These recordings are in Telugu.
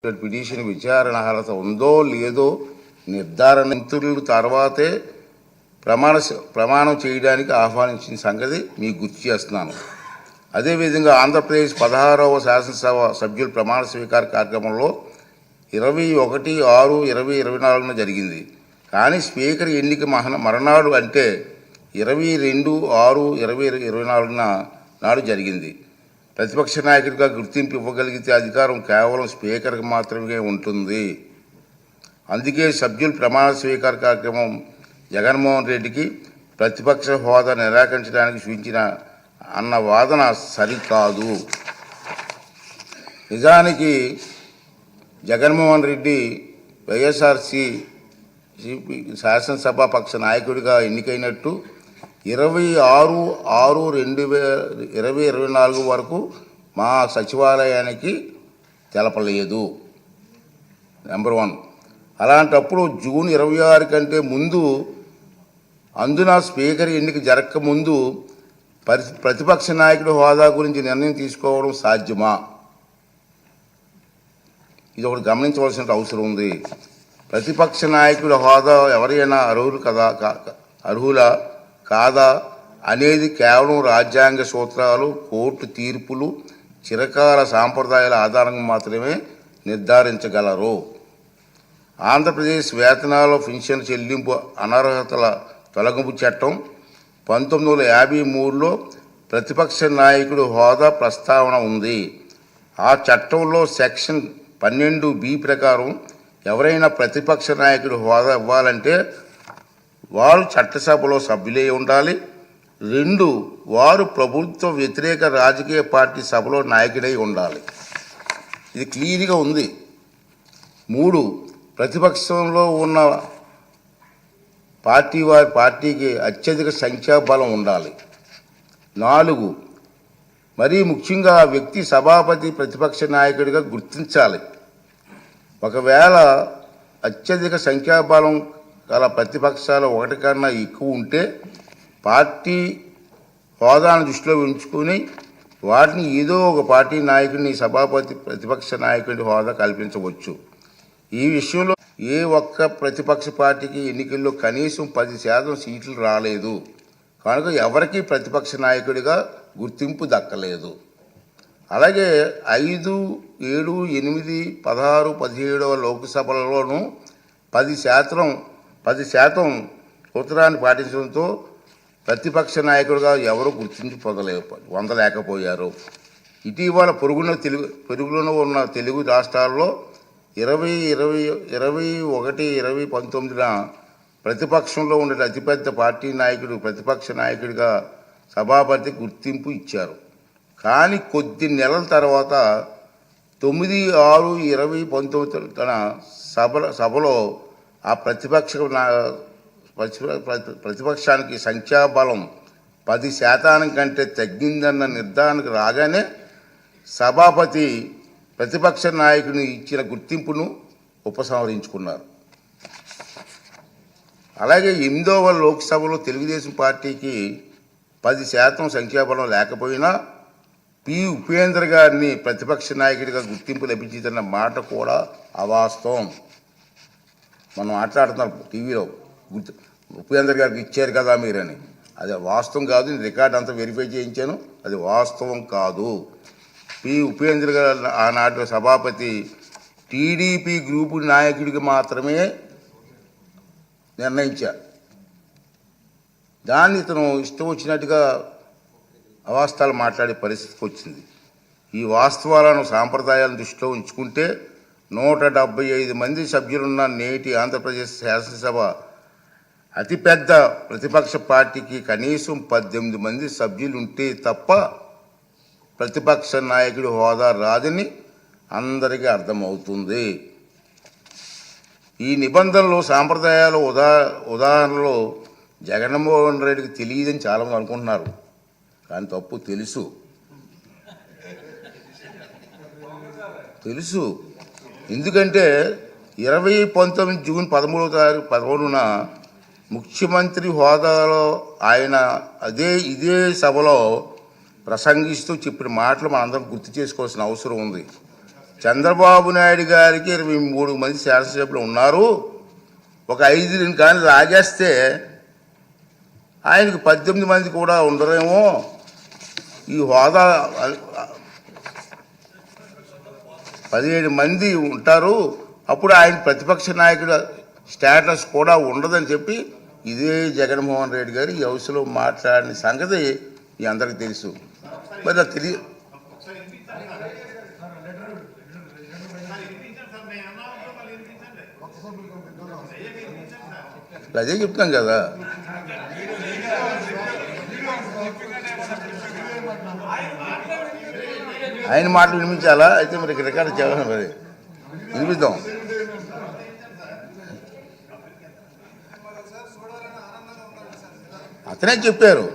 పిటిషన్ విచారణ అర్హత ఉందో లేదో నిర్ధారణ తర్వాతే ప్రమాణం చేయడానికి ఆహ్వానించిన సంగతి మీకు గుర్తు చేస్తున్నాను. అదేవిధంగా ఆంధ్రప్రదేశ్ 16వ శాసనసభ సభ్యుల ప్రమాణ స్వీకార కార్యక్రమంలో 21/6/2024 జరిగింది. కానీ స్పీకర్ ఎన్నిక మరణాడు అంటే 22/6/2024 నాడు జరిగింది. ప్రతిపక్ష నాయకుడిగా గుర్తింపు ఇవ్వగలిగితే అధికారం కేవలం స్పీకర్కి మాత్రమే ఉంటుంది. అందుకే సభ్యుల ప్రమాణ స్వీకార కార్యక్రమం జగన్మోహన్ రెడ్డికి ప్రతిపక్ష హోదా నిరాకరించడానికి సూచించిన అన్న వాదన సరికాదు. నిజానికి జగన్మోహన్ రెడ్డి వైఎస్ఆర్సీ శాసనసభాపక్ష నాయకుడిగా ఎన్నికైనట్టు 26/6/2024 వరకు మా సచివాలయానికి తెలపలేదు. నెంబర్ 1. అలాంటప్పుడు జూన్ 26 కంటే ముందు, అందున స్పీకర్ ఎన్నిక జరగకముందు ప్రతిపక్ష నాయకుడి హోదా గురించి నిర్ణయం తీసుకోవడం సాధ్యమా? ఇది ఒకటి గమనించవలసిన అవసరం ఉంది. ప్రతిపక్ష నాయకుడి హోదా ఎవరైనా అర్హులా కాదా అనేది కేవలం రాజ్యాంగ సూత్రాలు, కోర్టు తీర్పులు, చిరకాల సాంప్రదాయాల ఆధారంగా మాత్రమే నిర్ధారించగలరు. ఆంధ్రప్రదేశ్ వేతనాల పెన్షన్ చెల్లింపు అనర్హతల తొలగింపు చట్టం 1953లో ప్రతిపక్ష నాయకుడి హోదా ప్రస్తావన ఉంది. ఆ చట్టంలో సెక్షన్ 12B ప్రకారం ఎవరైనా ప్రతిపక్ష నాయకుడి హోదా ఇవ్వాలంటే వారు చట్టసభలో సభ్యులే ఉండాలి. 2, వారు ప్రభుత్వ వ్యతిరేక రాజకీయ పార్టీ సభలో నాయకుడై ఉండాలి. ఇది క్లియర్గా ఉంది. 3, ప్రతిపక్షంలో ఉన్న వారి పార్టీకి అత్యధిక సంఖ్యాబలం ఉండాలి. 4, మరీ ముఖ్యంగా ఆ వ్యక్తి సభాపతి ప్రతిపక్ష నాయకుడిగా గుర్తించాలి. ఒకవేళ అత్యధిక సంఖ్యాబలం గల ప్రతిపక్షాలు ఒకటి కన్నా ఎక్కువ ఉంటే పార్టీ హోదాను దృష్టిలో ఉంచుకొని వాటిని ఏదో ఒక పార్టీ నాయకుడిని సభాపతి ప్రతిపక్ష నాయకుడి హోదా కల్పించవచ్చు. ఈ విషయంలో ఏ ఒక్క ప్రతిపక్ష పార్టీకి ఎన్నికల్లో కనీసం 10% సీట్లు రాలేదు. కనుక ఎవరికీ ప్రతిపక్ష నాయకుడిగా గుర్తింపు దక్కలేదు. అలాగే 5, 7, 8, 16, 17వ లోక్సభలలోనూ 10% సూత్రాన్ని పాటించడంతో ప్రతిపక్ష నాయకుడిగా ఎవరు గుర్తింపు పొందలేకపోయారు. ఇటీవల పొరుగులో ఉన్న తెలుగు రాష్ట్రాల్లో 2021-2019 ప్రతిపక్షంలో ఉండే అతిపెద్ద పార్టీ నాయకుడు ప్రతిపక్ష నాయకుడిగా సభాపతి గుర్తింపు ఇచ్చారు. కానీ కొద్ది నెలల తర్వాత 9/6/2019 సభలో ఆ ప్రతిపక్షానికి సంఖ్యాబలం 10% కంటే తగ్గిందన్న నిర్ధారణకు రాగానే సభాపతి ప్రతిపక్ష నాయకుని ఇచ్చిన గుర్తింపును ఉపసంహరించుకున్నారు. అలాగే 8వ లోక్సభలో తెలుగుదేశం పార్టీకి 10% సంఖ్యాబలం లేకపోయినా ఉపేంద్ర గారిని ప్రతిపక్ష నాయకుడిగా గుర్తింపు లభించిందన్న మాట కూడా అవాస్తవం. మనం మాట్లాడుతున్నాం టీవీలో, ఉపేంద్ర గారికి ఇచ్చారు కదా మీరని. అది వాస్తవం కాదు. రికార్డ్ అంతా వెరిఫై చేయించాను. అది వాస్తవం కాదు. ఉపేంద్ర గారు ఆనాటి సభాపతి టీడీపీ గ్రూపు నాయకుడికి మాత్రమే నిర్ణయించారు. దాన్ని ఇతను ఇష్టం వచ్చినట్టుగా అవాస్తవాలు మాట్లాడే పరిస్థితికి వచ్చింది. ఈ వాస్తవాలను, సాంప్రదాయాలను దృష్టిలో ఉంచుకుంటే 175 మంది సభ్యులున్న నేటి ఆంధ్రప్రదేశ్ శాసనసభ అతిపెద్ద ప్రతిపక్ష పార్టీకి కనీసం 18 మంది సభ్యులుంటే తప్ప ప్రతిపక్ష నాయకుడి హోదా రాదని అందరికీ అర్థమవుతుంది. ఈ నిబంధనలు, సాంప్రదాయాలు ఉదాహరణలో జగన్మోహన్ రెడ్డికి తెలియదని చాలామంది అనుకుంటున్నారు. కానీ తప్పు. తెలుసు. ఎందుకంటే 2019 జూన్ 13న ముఖ్యమంత్రి హోదాలో ఆయన ఇదే సభలో ప్రసంగిస్తూ చెప్పిన మాటలు మనందరం గుర్తు చేసుకోవాల్సిన అవసరం ఉంది. చంద్రబాబు నాయుడు గారికి 23 మంది శాసనసభ్యులు ఉన్నారు. ఒక 5 కానీ లాగేస్తే ఆయనకు 18 మంది కూడా ఉండరేమో. ఈ హోదా 17 మంది ఉంటారు. అప్పుడు ఆయన ప్రతిపక్ష నాయకుడు స్టేటస్ కూడా ఉండదని చెప్పి ఇదే జగన్మోహన్ రెడ్డి గారు ఈ హౌస్లో మాట్లాడిన సంగతి మీ అందరికీ తెలుసు. మరి అది తెలియ అదే చెప్తాం కదా. ఆయన మాటలు వినిపించాలా? అయితే మరి రికార్డు చేయాలి, మరి వినిపిద్దాం. అతనే చెప్పారు,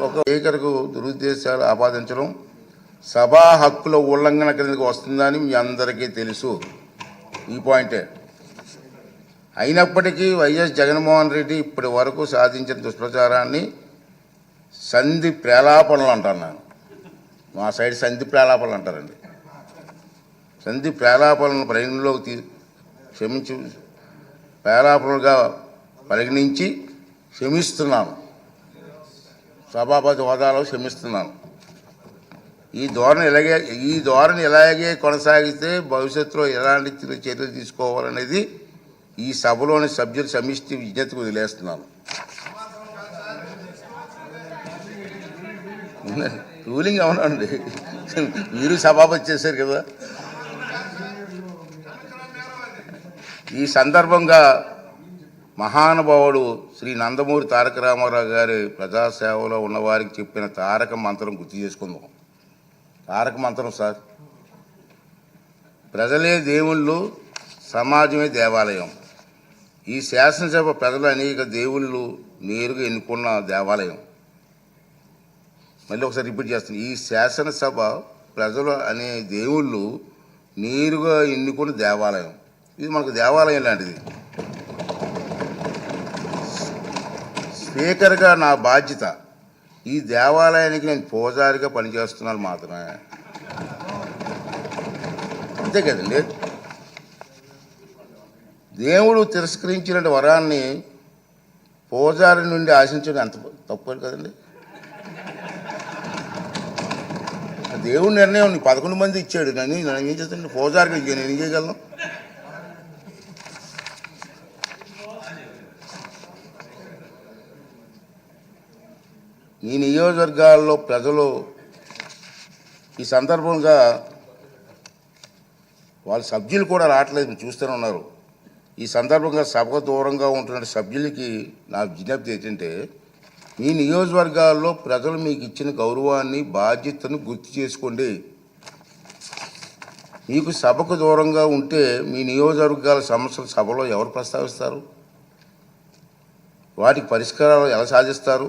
ఒక స్పీకర్కు దురుద్దేశాలు ఆపాదించడం సభా హక్కుల ఉల్లంఘన కిందకి వస్తుందని మీ అందరికీ తెలుసు. ఈ పాయింటే. అయినప్పటికీ వైఎస్ జగన్మోహన్ రెడ్డి ఇప్పటి వరకు సాధించిన దుష్ప్రచారాన్ని సంధి ప్రేలాపనలు అంటున్నాను. మా సైడ్ సంధి ప్రేలాపనలు అంటారండి. సంధి ప్రేలాపనలను పరిగణలోకి ప్రేలాపనలుగా పరిగణించి క్షమిస్తున్నాను. సభాపతి హోదాలో క్షమిస్తున్నాను. ఈ ధోరణి ఇలాగే కొనసాగితే భవిష్యత్తులో ఎలాంటి చర్యలు తీసుకోవాలనేది ఈ సభలోని సభ్యుల సమిష్టి విజ్ఞతకు వదిలేస్తున్నాను. రూలింగ్ అవునండి, మీరు సభాపతి చేశారు కదా. ఈ సందర్భంగా మహానుభావుడు శ్రీ నందమూరి తారక రామారావు గారి ప్రజాసేవలో ఉన్నవారికి చెప్పిన తారక మంత్రం గుర్తు చేసుకుందాం. తారక మంత్రం సార్, ప్రజలే దేవుళ్ళు, సమాజమే దేవాలయం. ఈ శాసనసభ ప్రజలు అనేక దేవుళ్ళు నేరుగా ఎన్నుకున్న దేవాలయం. మళ్ళీ ఒకసారి రిపీట్ చేస్తాను, ఈ శాసనసభ ప్రజలు అనే దేవుళ్ళు నేరుగా ఎన్నుకున్న దేవాలయం. ఇది మనకు దేవాలయం లాంటిది. స్పీకర్గా నా బాధ్యత ఈ దేవాలయానికి నేను పూజారిగా పనిచేస్తున్నాను మాత్రమే, అంతే కదండి. దేవుడు తిరస్కరించిన వరాన్ని పూజారి నుండి ఆశించడం ఎంత తప్పు కదండి. దేవుడి నిర్ణయం 11 మంది ఇచ్చాడు, నన్ను ఏం చేస్తాను? పూజారికి నేను ఏం చేయగలను? ఈ నియోజకవర్గాల్లో ప్రజలు ఈ సందర్భంగా వాళ్ళ సభ్యులు కూడా రావట్లేదు, మీరు చూస్తూనే ఉన్నారు. ఈ సందర్భంగా సభకు దూరంగా ఉంటున్న సభ్యులకి నా విజ్ఞప్తి ఏంటంటే, మీ నియోజకవర్గాల్లో ప్రజలు మీకు ఇచ్చిన గౌరవాన్ని, బాధ్యతను గుర్తు చేసుకోండి. మీకు సభకు దూరంగా ఉంటే మీ నియోజకవర్గాల సమస్యలు సభలో ఎవరు ప్రస్తావిస్తారు? వాటికి పరిష్కారాలు ఎలా సాధిస్తారు?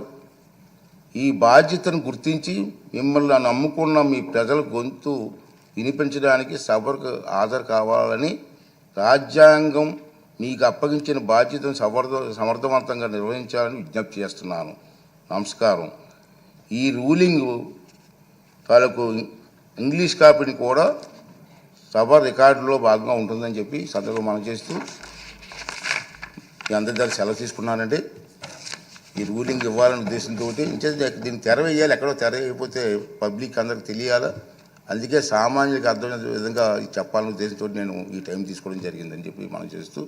ఈ బాధ్యతను గుర్తించి మిమ్మల్ని నమ్ముకున్న మీ ప్రజల గొంతు వినిపించడానికి సభకు హాజరు కావాలని రాజ్యాంగం మీకు అప్పగించిన బాధ్యతను సమర్థవంతంగా నిర్వహించాలని విజ్ఞప్తి చేస్తున్నాను. నమస్కారం. ఈ రూలింగ్ తాలూకు ఇంగ్లీష్ కాపీని కూడా సభ రికార్డులో భాగంగా ఉంటుందని చెప్పి సందర్భంగా మనం చేస్తూ మీ అందరి దగ్గర సెలవు తీసుకున్నానండి. ఈ రూలింగ్ ఇవ్వాలనే ఉద్దేశంతో దీన్ని తెర వేయాలి, ఎక్కడో తెర వేయకపోతే పబ్లిక్ అందరికి తెలియాలి. అందుకే సామాన్యులకు అర్థమైన విధంగా చెప్పాలనే ఉద్దేశంతో నేను ఈ టైం తీసుకోవడం జరిగిందని చెప్పి మనం చేస్తూ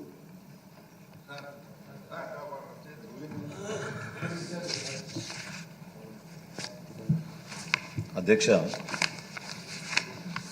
అధ్యక్ష